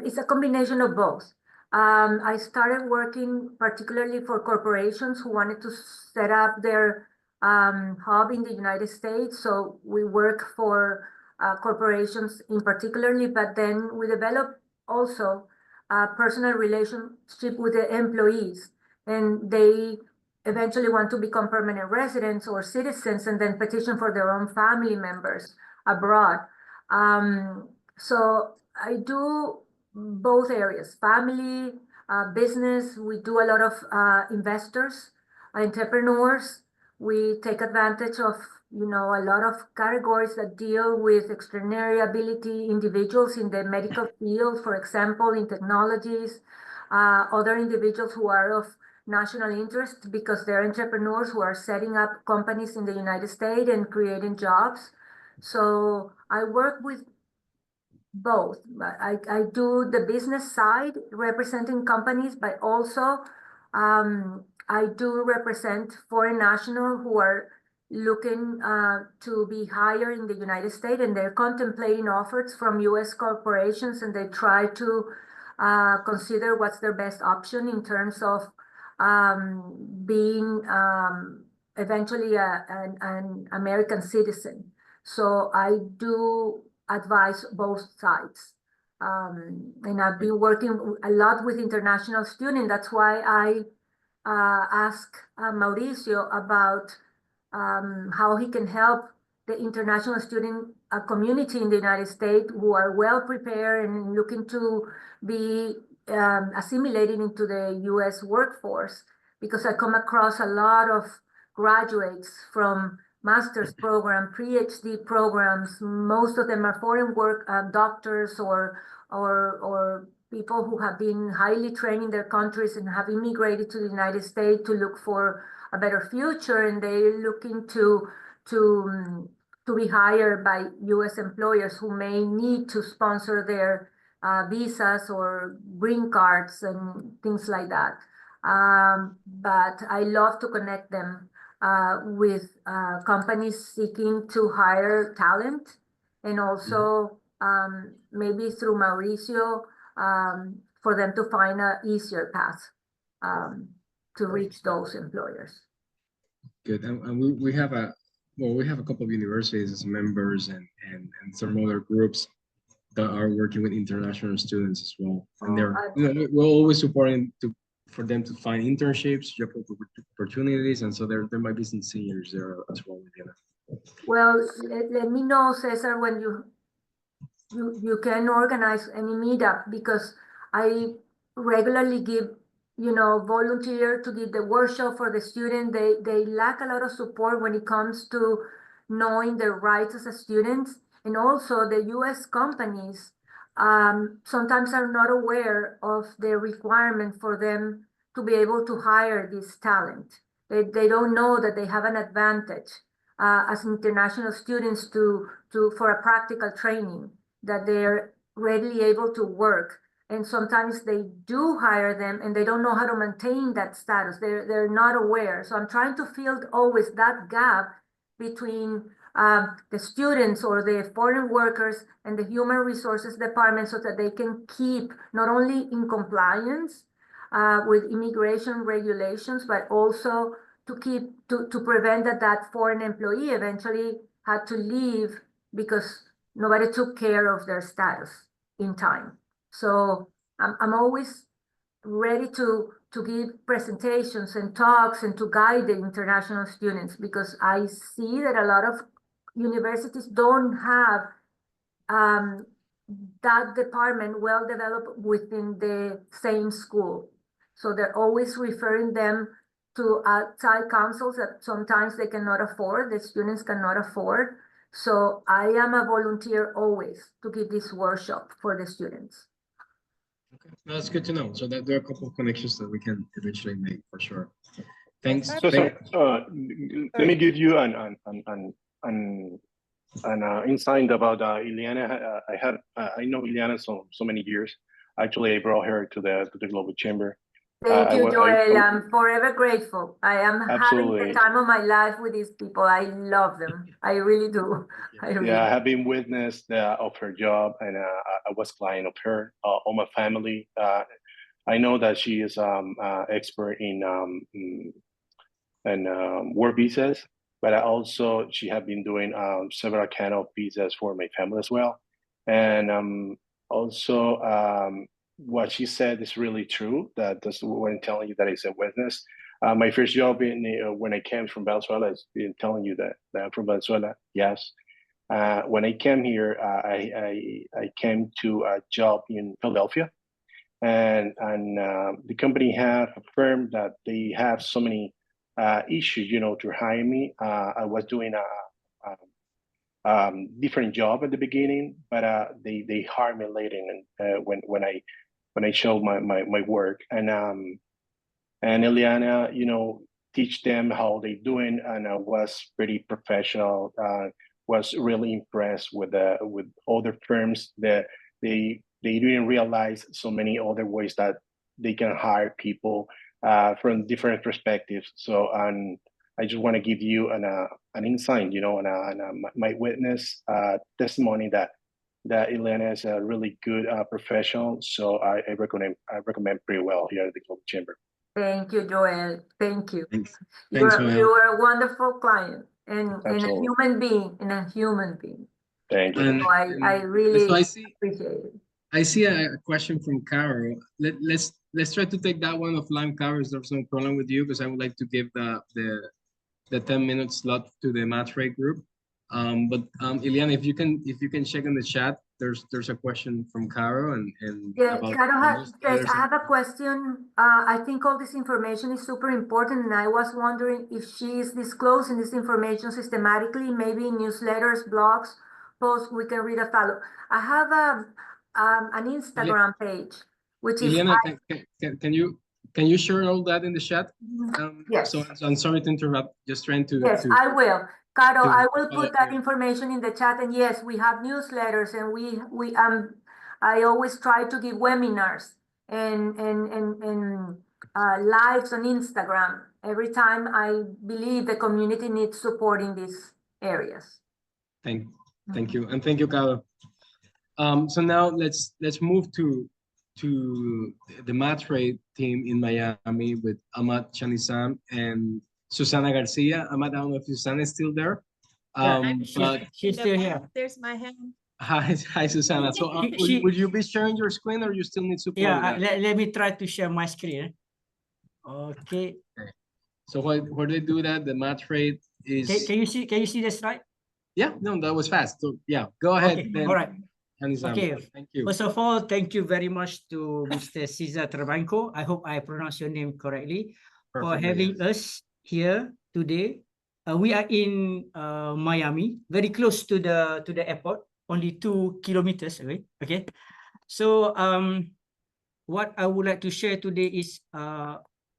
It's a combination of both. I started working particularly for corporations who wanted to set up their hub in the United States. So we work for corporations in particularly, but then we develop also a personal relationship with the employees, and they eventually want to become permanent residents or citizens and then petition for their own family members abroad. So I do both areas, family, business. We do a lot of investors, entrepreneurs. We take advantage of, you know, a lot of categories that deal with extraordinary ability individuals in the medical field, for example, in technologies, other individuals who are of national interest because they're entrepreneurs who are setting up companies in the United States and creating jobs. So I work with both. I do the business side representing companies, but also I do represent foreign nationals who are looking to be hired in the United States, and they're contemplating offers from US corporations, and they try to consider what's their best option in terms of being eventually an American citizen. So I do advise both sides. And I've been working a lot with international students. That's why I asked Mauricio about how he can help the international student community in the United States who are well prepared and looking to be assimilated into the US workforce, because I come across a lot of graduates from master's program, PhD programs. Most of them are foreign work doctors or people who have been highly trained in their countries and have immigrated to the United States to look for a better future, and they're looking to be hired by US employers who may need to sponsor their visas or green cards and things like that. But I love to connect them with companies seeking to hire talent, and also maybe through Mauricio for them to find an easier path to reach those employers. Good, and we have a couple of universities as members and some other groups. that are working with international students as well. And Oh, they're, we're always supporting for them to find internships, job opportunities, and so there might be some seniors there as well. Well, let me know, Cesar, when you can organize any meetup, because I regularly give, volunteer to give the workshop for the student. They lack a lot of support when it comes to knowing their rights as a student. And also the US companies sometimes are not aware of the requirement for them to be able to hire this talent. They don't know that they have an advantage as international students for a practical training, that they're readily able to work. And sometimes they do hire them and they don't know how to maintain that status. They're not aware. So I'm trying to fill always that gap between the students or the foreign workers and the human resources department, so that they can keep not only in compliance with immigration regulations, but also to prevent that foreign employee eventually had to leave because nobody took care of their status in time. So I'm always ready to give presentations and talks and to guide the international students, because I see that a lot of universities don't have that department well developed within the same school. So they're always referring them to outside councils that sometimes they cannot afford, the students cannot afford. So I am a volunteer always to give this workshop for the students. Okay, that's good to know. So that there are a couple of connections that we can eventually make for sure. Thanks. So, let me give you an insight about Ileana. I know Ileana so many years. Actually, I brought her to the Global Chamber. Thank you, Joel. I'm forever grateful. I am Absolutely. having the time of my life with these people. I love them. I really do. Yeah, I have been witness of her job, and I was client of her. All my family. I know that she is expert in work visas, but she have been doing several kind of visas for my family as well. And also what she said is really true. That's what I'm telling you, that is a witness. My first job when I came from Venezuela, is telling you that I'm from Venezuela. Yes. When I came here, I came to a job in Philadelphia, and the company have affirmed that they have so many issues, to hire me. I was doing a different job at the beginning, but they hired me later, and when I showed my work, and Eliana, teach them how they doing, and I was pretty professional. Was really impressed with other firms that they didn't realize so many other ways that they can hire people from different perspectives. So I just want to give you an insight, and my witness testimony that Elena is a really good professional. So I recommend pretty well here at the Global Chamber. Thank you, Joel. Thank you. Thanks. You Thanks, are a wonderful client and a Absolutely. human being, Thank you. And I really so appreciate it. I see a question from Carol. Let's try to take that one offline, Carol. Is there some problem with you? Because I would like to give the 10-minute slot to the Matre group. But Ileana, if you can check in the chat, there's a question from Carol and Yeah, about Carol I have a question. I think all this information is super important, and I was wondering if she is disclosing this information systematically, maybe in newsletters, blogs, posts. We can read a follow. I have an Instagram page, which is Ileana, can you share all that in the chat? Yes. So I'm sorry to interrupt. Just trying to. Yes, I will. Caro, I will follow put that up. information in the chat, and yes, we have newsletters, and I always try to give webinars and lives on Instagram every time I believe the community needs support in these areas. Thank you, and thank you, Caro. So now let's move to the Matre team in Miami with Ahmad Chanisam and Susana Garcia. Ahmad, I don't know if Susana is still there. She's still here. There's my hand. Hi, Susanna. So She- would you be sharing your screen or you still need support Yeah, with that? let me try to share my screen. Okay. So where they do that, the match rate is Can you see the slide? yeah, no, that was fast. So yeah, go ahead. Okay, Then. all right. Okay. Thank you. First of all, thank you very much to Mr. César Trabanco. I hope I pronounced your name correctly for Perfectly, having yes. us here today. We are in Miami, very close to the airport, only 2 kilometers away. Okay, so what I would like to share today is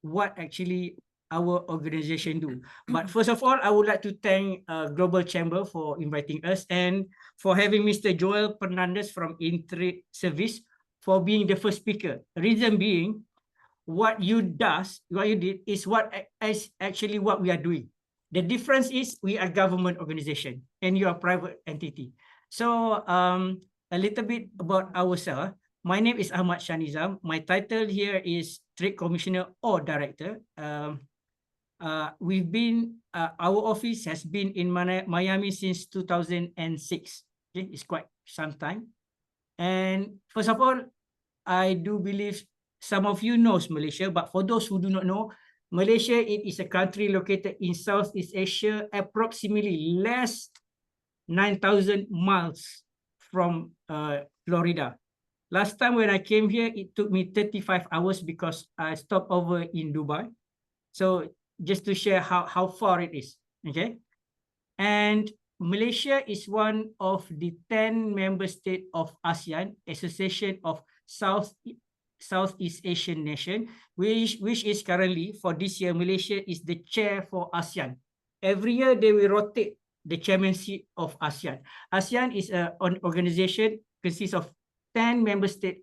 what actually our organization do. But first of all, I would like to thank Global Chamber for inviting us and for having Mr. Joel Fernandez from Intrade Service for being the first speaker. Reason being, what you did is what is actually what we are doing. The difference is we are government organization and you are private entity. So a little bit about ourselves. My name is Ahmad Shanizam. My title here is Trade Commissioner or Director. Our office has been in Miami since 2006. Okay, it's quite some time. And first of all, I do believe some of you knows Malaysia, but for those who do not know, Malaysia, it is a country located in Southeast Asia, approximately less 9,000 miles from Florida. Last time when I came here, it took me 35 hours because I stopped over in Dubai. So just to share how far it is, okay? And Malaysia is one of the 10 member states of ASEAN, Association of Southeast Asian Nation, which is currently, for this year, Malaysia is the chair for ASEAN. Every year, they will rotate the chairmanship of ASEAN. ASEAN is an organization consists of 10 member states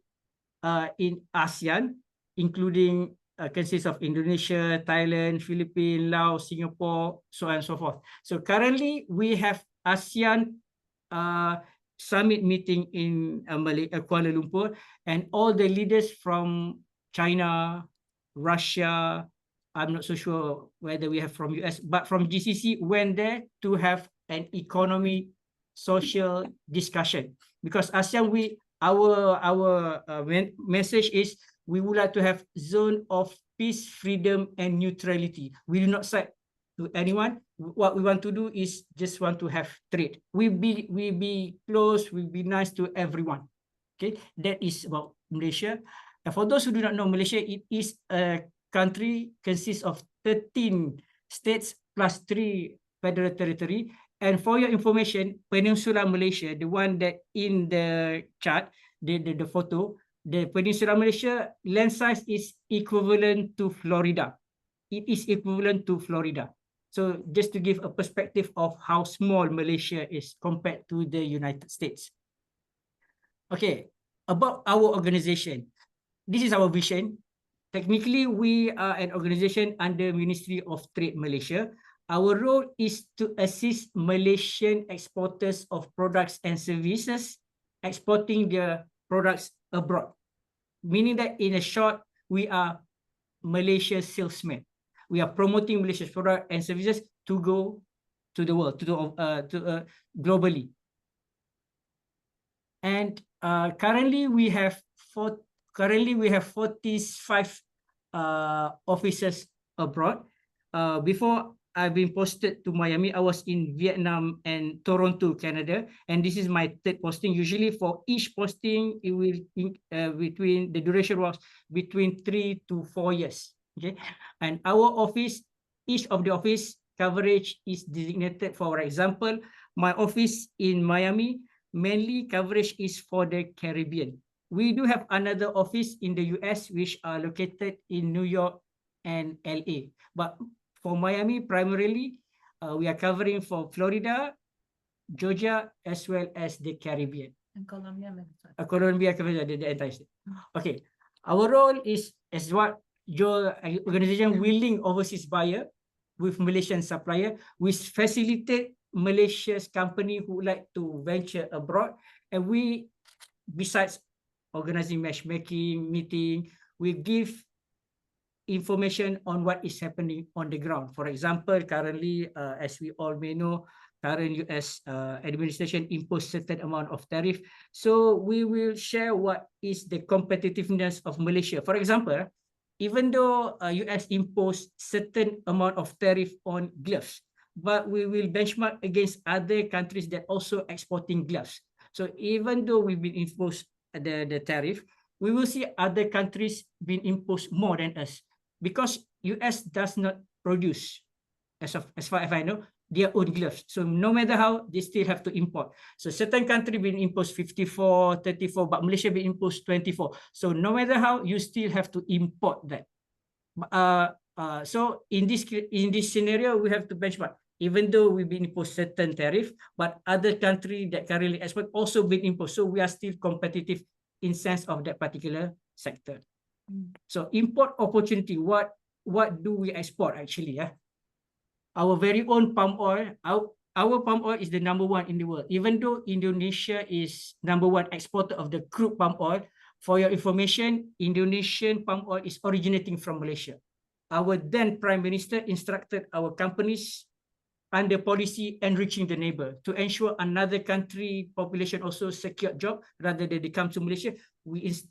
in ASEAN, including consists of Indonesia, Thailand, Philippines, Laos, Singapore, so on and so forth. So currently, we have ASEAN summit meeting in Kuala Lumpur, and all the leaders from China, Russia, I'm not so sure whether we have from US, but from GCC went there to have an economy, social discussion. Because ASEAN, our message is we would like to have zone of peace, freedom, and neutrality. We do not side to anyone. What we want to do is just want to have trade. We be close, we be nice to everyone. Okay, that is about Malaysia. And for those who do not know Malaysia, it is a country consists of 13 states plus 3 federal territory. And for your information, Peninsula Malaysia, the one that in the chart, the photo, the Peninsula Malaysia land size is equivalent to Florida. It is equivalent to Florida. So just to give a perspective of how small Malaysia is compared to the United States. Okay, about our organization. This is our vision. Technically, we are an organization under Ministry of Trade Malaysia. Our role is to assist Malaysian exporters of products and services exporting their products abroad. Meaning that in a short, we are Malaysia's salesmen. We are promoting Malaysia's product and services to go to the world, to globally. And currently we have 45 offices abroad. Before I've been posted to Miami, I was in Vietnam and Toronto, Canada, and this is my third posting. Usually for each posting, it will between the duration was between 3 to 4 years. Okay, and our office, each of the office coverage is designated. For example, my office in Miami, mainly coverage is for the Caribbean. We do have another office in the US, which are located in New York and LA. But for Miami, primarily, we are covering for Florida, Georgia, as well as the Caribbean. And Colombia, Colombia, the entire state. Okay, our role is as what your organization willing overseas buyer with Malaysian supplier. We facilitate Malaysia's company who like to venture abroad, and we, besides organizing matchmaking, meeting, we give information on what is happening on the ground. For example, currently, as we all may know, current US administration imposed certain amount of tariff. So we will share what is the competitiveness of Malaysia. For example, even though US imposed certain amount of tariff on gloves, but we will benchmark against other countries that also exporting gloves. So even though we've been imposed the tariff, we will see other countries being imposed more than us, because US does not produce, as far as I know, their own gloves. So no matter how, they still have to import. So certain country been imposed 54, 34, but Malaysia been imposed 24. So no matter how, you still have to import that. So in this scenario, we have to benchmark. Even though we've been imposed certain tariff, but other country that currently export also been imposed. So we are still competitive in sense of that particular sector. So import opportunity, what do we export actually? Our very own palm oil, our palm oil is the #1 in the world. Even though Indonesia is #1 exporter of the crude palm oil, for your information, Indonesian palm oil is originating from Malaysia. Our then Prime Minister instructed our companies under policy enriching the neighbor to ensure another country population also secure job rather than they come to Malaysia.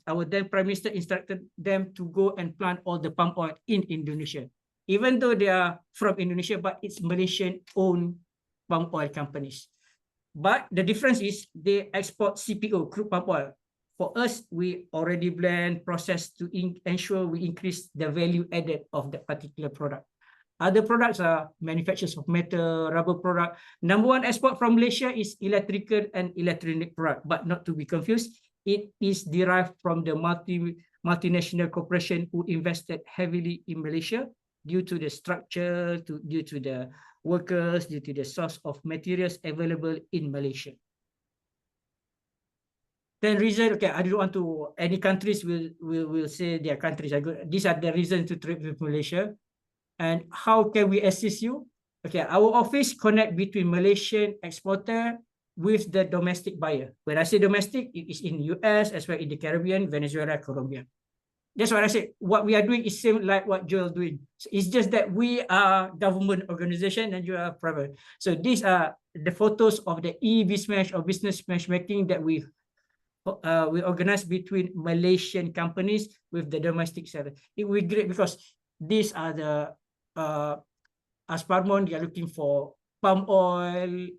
Our then Prime Minister instructed them to go and plant all the palm oil in Indonesia. Even though they are from Indonesia, but it's Malaysian-owned palm oil companies. But the difference is they export CPO, crude palm oil. For us, we already blend, process to ensure we increase the value added of that particular product. Other products are manufacturers of metal, rubber product. #1 export from Malaysia is electrical and electronic product, but not to be confused. It is derived from the multinational corporation who invested heavily in Malaysia due to the structure, due to the workers, due to the source of materials available in Malaysia. Then reason, okay, I don't want to, any countries will say their countries are good. These are the reasons to trade with Malaysia. And how can we assist you? Okay, our office connect between Malaysian exporter with the domestic buyer. When I say domestic, it is in US as well in the Caribbean, Venezuela, Colombia. That's what I said. What we are doing is same like what Joel doing. So it's just that we are government organization and you are private. So these are the photos of the e-business or business matchmaking that we organize between Malaysian companies with the domestic seller. It will be great because these are the as Parmon, they are looking for palm oil,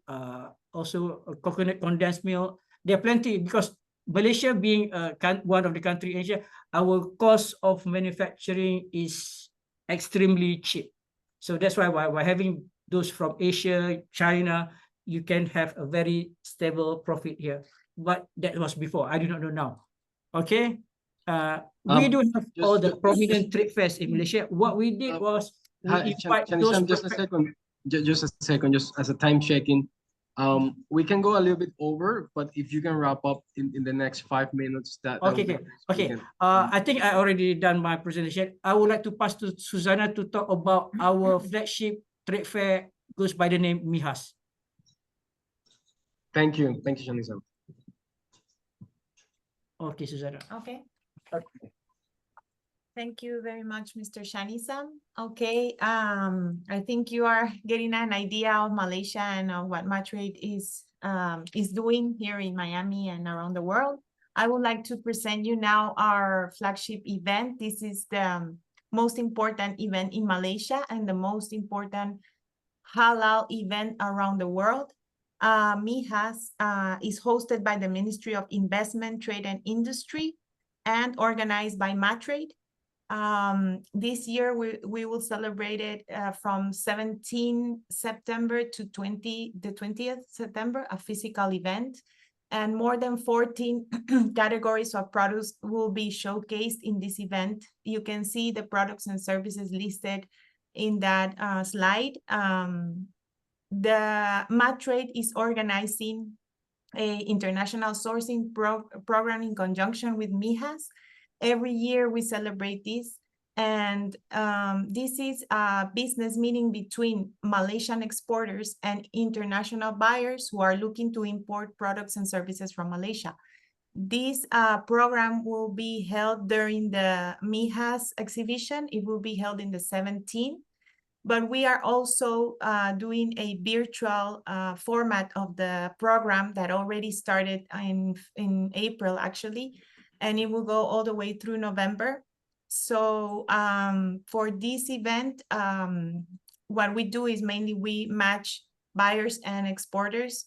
also coconut condensed milk. There are plenty because Malaysia being one of the country in Asia, our cost of manufacturing is extremely cheap. So that's why we're having those from Asia, China, you can have a very stable profit here. But that was before. I do not know now. Okay. We do have all the prominent trade fairs in Malaysia. What we did was we invite those. Just a second, just as a time checking. We can go a little bit over, but if you can wrap up in the next 5 minutes, that okay. I think I already done my presentation. I would like to pass to Susanna to talk about our flagship trade fair goes by the name Mihas. Thank you, Shani-san. Okay, Susanna. Okay. Thank you very much, Mr. Shani-san. Okay, I think you are getting an idea of Malaysia and of what Matrade is doing here in Miami and around the world. I would like to present you now our flagship event. This is the most important event in Malaysia and the most important halal event around the world. Mihas is hosted by the Ministry of Investment, Trade and Industry and organized by Matrade. This year we will celebrate it from 17 September to the 20th September, a physical event, and more than 14 categories of products will be showcased in this event. You can see the products and services listed in that slide. The Matrade is organizing a international sourcing program in conjunction with Mihas. Every year we celebrate this, and this is a business meeting between Malaysian exporters and international buyers who are looking to import products and services from Malaysia. This program will be held during the Mihas exhibition. It will be held in the 17th. but we are also doing a virtual format of the program that already started in April, actually, and it will go all the way through November. So for this event, what we do is mainly we match buyers and exporters.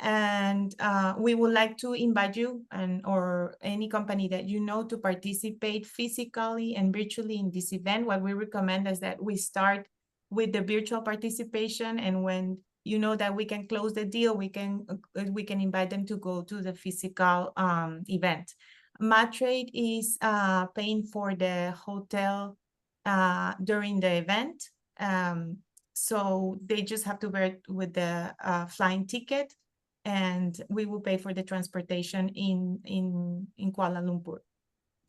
And we would like to invite you or any company that you know to participate physically and virtually in this event. What we recommend is that we start with the virtual participation, and when you know that we can close the deal, we can invite them to go to the physical event. Matrade is paying for the hotel during the event. So they just have to bear with the flying ticket, and we will pay for the transportation in Kuala Lumpur.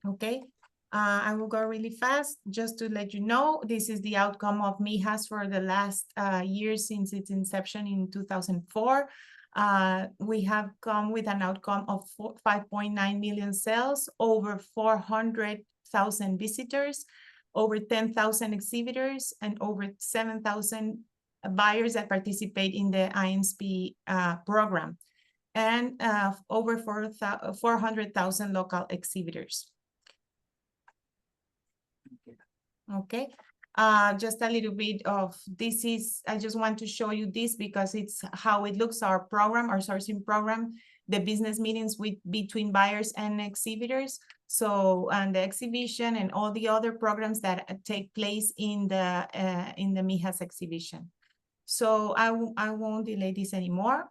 Okay, I will go really fast just to let you know, this is the outcome of Mihas for the last year since its inception in 2004. We have come with an outcome of 5.9 million sales, over 400,000 visitors, over 10,000 exhibitors, and over 7,000 buyers that participate in the INSP program, and over 400,000 local exhibitors. Okay, just a little bit of this is, I just want to show you this because it's how it looks, our program, our sourcing program, the business meetings between buyers and exhibitors. So, and the exhibition and all the other programs that take place in the Mihas exhibition. So I won't delay this anymore.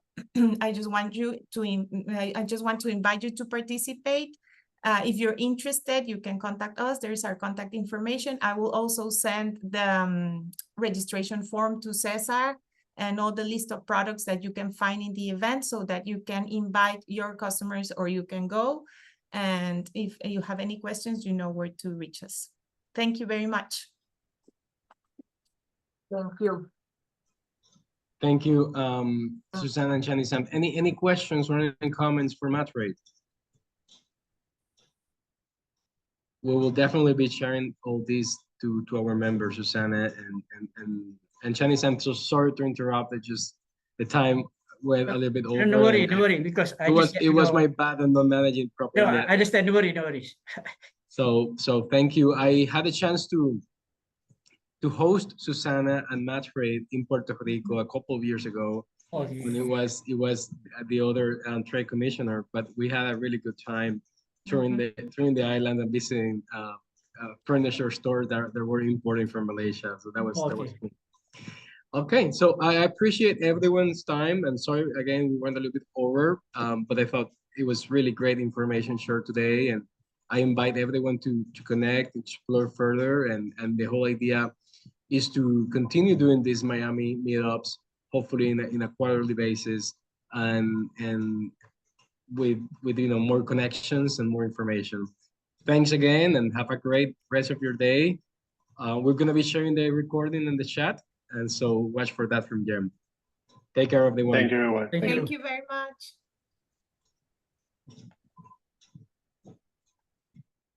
I just want to invite you to participate. If you're interested, you can contact us. There's our contact information. I will also send the registration form to César and all the list of products that you can find in the event so that you can invite your customers or you can go. And if you have any questions, you know where to reach us. Thank you very much. Thank you. Thank you, Susana and Shani-san. Any questions or any comments for Matrade? We will definitely be sharing all these to our members, Susana and Shani-san. So sorry to interrupt. It just the time went a little bit over. No worry, because it was my bad and not managing properly. No, I understand. No worries. So thank you. I had a chance to host Susana and Matrade in Puerto Rico a couple of years ago. Okay. When it was the other trade commissioner, but we had a really good time touring the island and visiting furniture stores that were importing from Malaysia. So that was cool. Okay, so I appreciate everyone's time, and sorry again we went a little bit over, but I thought it was really great information shared today, and I invite everyone to connect, explore further, and the whole idea is to continue doing these Miami meetups, hopefully in a quarterly basis, and with more connections and more information. Thanks again, and have a great rest of your day. We're gonna be sharing the recording in the chat, and so watch for that from Jem. Take care, everyone. Thank you, everyone. Thank you very much.